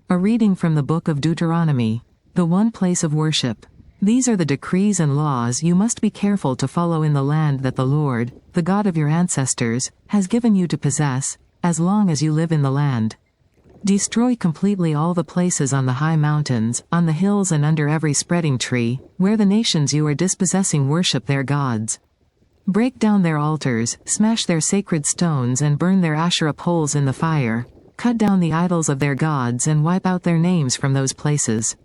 A reading from the book of Deuteronomy, the one place of worship. These are the decrees and laws you must be careful to follow in the land that the Lord, the God of your ancestors, has given you to possess, as long as you live in the land. Destroy completely all the places on the high mountains, on the hills and under every spreading tree, where the nations you are dispossessing worship their gods. Break down their altars, smash their sacred stones and burn their Asherah poles in the fire. Cut down the idols of their gods and wipe out their names from those places.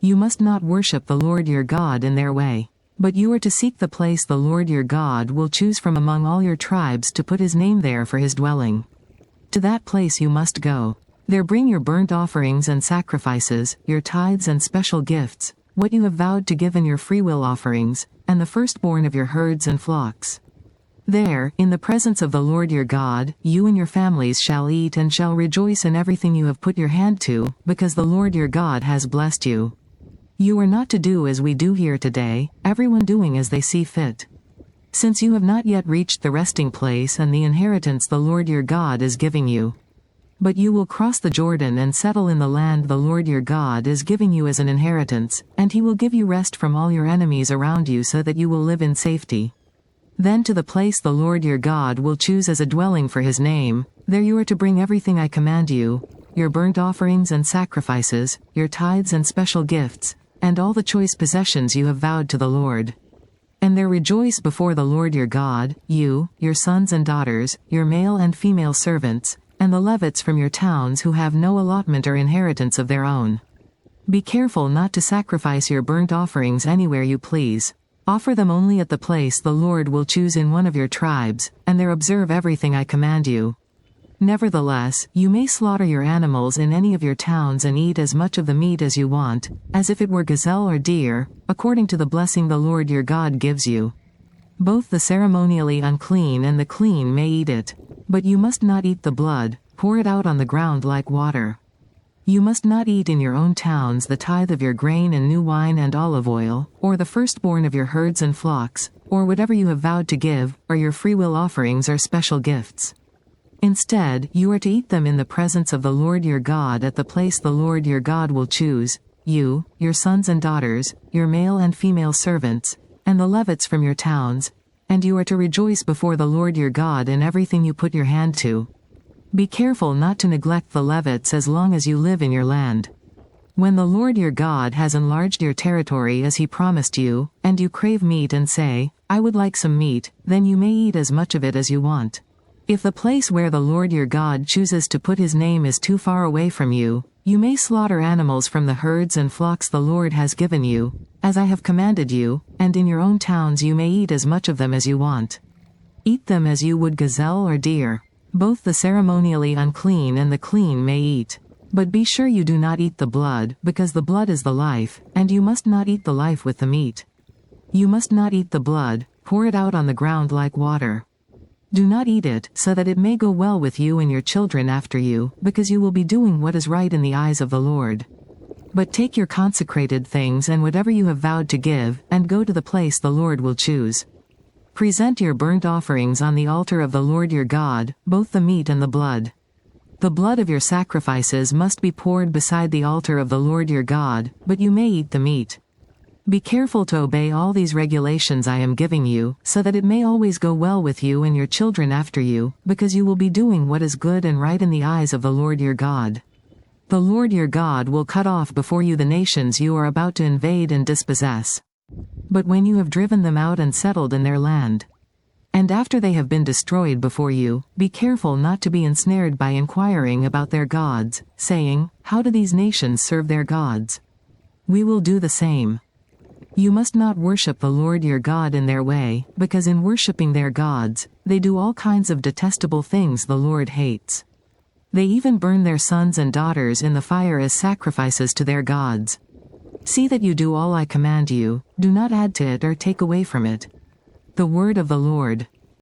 You must not worship the Lord your God in their way. But you are to seek the place the Lord your God will choose from among all your tribes to put his name there for his dwelling. To that place you must go. There bring your burnt offerings and sacrifices, your tithes and special gifts, what you have vowed to give in your freewill offerings, and the firstborn of your herds and flocks. There, in the presence of the Lord your God, you and your families shall eat and shall rejoice in everything you have put your hand to, because the Lord your God has blessed you. You are not to do as we do here today, everyone doing as they see fit. Since you have not yet reached the resting place and the inheritance the Lord your God is giving you. But you will cross the Jordan and settle in the land the Lord your God is giving you as an inheritance, and he will give you rest from all your enemies around you so that you will live in safety. Then to the place the Lord your God will choose as a dwelling for his name, there you are to bring everything I command you, your burnt offerings and sacrifices, your tithes and special gifts, and all the choice possessions you have vowed to the Lord. And there rejoice before the Lord your God, you, your sons and daughters, your male and female servants, and the Levites from your towns who have no allotment or inheritance of their own. Be careful not to sacrifice your burnt offerings anywhere you please. Offer them only at the place the Lord will choose in one of your tribes, and there observe everything I command you. Nevertheless, you may slaughter your animals in any of your towns and eat as much of the meat as you want, as if it were gazelle or deer, according to the blessing the Lord your God gives you. Both the ceremonially unclean and the clean may eat it. But you must not eat the blood, pour it out on the ground like water. You must not eat in your own towns the tithe of your grain and new wine and olive oil, or the firstborn of your herds and flocks, or whatever you have vowed to give, or your freewill offerings or special gifts. Instead, you are to eat them in the presence of the Lord your God at the place the Lord your God will choose, you, your sons and daughters, your male and female servants, and the Levites from your towns, and you are to rejoice before the Lord your God in everything you put your hand to. Be careful not to neglect the Levites as long as you live in your land. When the Lord your God has enlarged your territory as he promised you, and you crave meat and say, I would like some meat, then you may eat as much of it as you want. If the place where the Lord your God chooses to put his name is too far away from you, you may slaughter animals from the herds and flocks the Lord has given you, as I have commanded you, and in your own towns you may eat as much of them as you want. Eat them as you would gazelle or deer. Both the ceremonially unclean and the clean may eat. But be sure you do not eat the blood, because the blood is the life, and you must not eat the life with the meat. You must not eat the blood, pour it out on the ground like water. Do not eat it, so that it may go well with you and your children after you, because you will be doing what is right in the eyes of the Lord. But take your consecrated things and whatever you have vowed to give, and go to the place the Lord will choose. Present your burnt offerings on the altar of the Lord your God, both the meat and the blood. The blood of your sacrifices must be poured beside the altar of the Lord your God, but you may eat the meat. Be careful to obey all these regulations I am giving you, so that it may always go well with you and your children after you, because you will be doing what is good and right in the eyes of the Lord your God. The Lord your God will cut off before you the nations you are about to invade and dispossess. But when you have driven them out and settled in their land, and after they have been destroyed before you, be careful not to be ensnared by inquiring about their gods, saying, How do these nations serve their gods? We will do the same. You must not worship the Lord your God in their way, because in worshipping their gods, they do all kinds of detestable things the Lord hates. They even burn their sons and daughters in the fire as sacrifices to their gods. See that you do all I command you, do not add to it or take away from it. The word of the Lord.